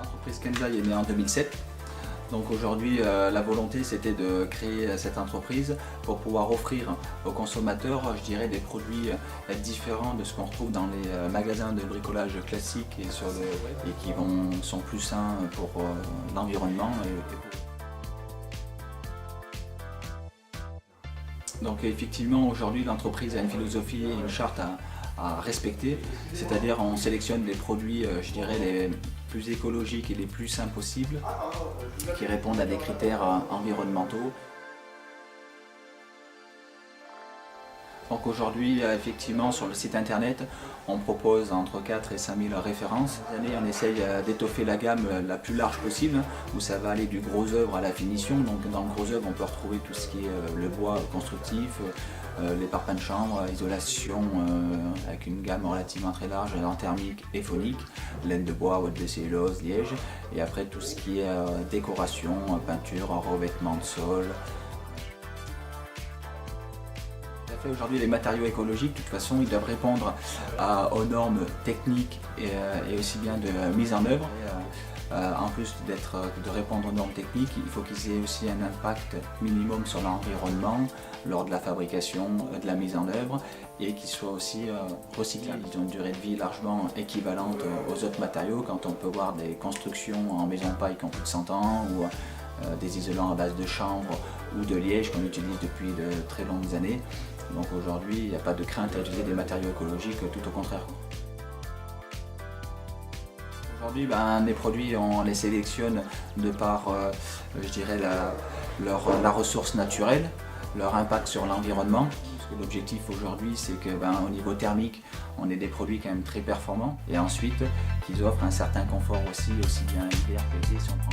L'entreprise Kenzai est née en 2007. Donc aujourd'hui, la volonté c'était de créer cette entreprise pour pouvoir offrir aux consommateurs, je dirais, des produits différents de ce qu'on retrouve dans les magasins de bricolage classiques et sur le web et qui sont plus sains pour l'environnement. Donc effectivement, aujourd'hui, l'entreprise a une philosophie et une charte à respecter, c'est-à-dire on sélectionne des produits, je dirais, les plus écologiques et les plus sains possibles, qui répondent à des critères environnementaux. Donc aujourd'hui, effectivement, sur le site internet, on propose entre 4 et 5 000 références. Cette année, on essaye d'étoffer la gamme la plus large possible, où ça va aller du gros œuvre à la finition. Donc dans le gros œuvre, on peut retrouver tout ce qui est le bois constructif, les parpaings de chambre, isolation avec une gamme relativement très large, en thermique et phonique, laine de bois, ouate de cellulose, liège, et après tout ce qui est décoration, peinture, revêtement de sol. Aujourd'hui, les matériaux écologiques, de toute façon, ils doivent répondre aux normes techniques et aussi bien de mise en œuvre. En plus de répondre aux normes techniques, il faut qu'ils aient aussi un impact minimum sur l'environnement lors de la fabrication, de la mise en œuvre, et qu'ils soient aussi recyclables. Ils ont une durée de vie largement équivalente aux autres matériaux. Quand on peut voir des constructions en maison de paille qui ont plus de 100 ans, ou des isolants à base de chanvre ou de liège qu'on utilise depuis de très longues années. Donc aujourd'hui, il n'y a pas de crainte à utiliser des matériaux écologiques, tout au contraire. Aujourd'hui, les produits, on les sélectionne de par, je dirais, la ressource naturelle, leur impact sur l'environnement. L'objectif aujourd'hui, c'est qu'au niveau thermique, on ait des produits quand même très performants, et ensuite qu'ils offrent un certain confort aussi bien l'hiver que l'été si on prend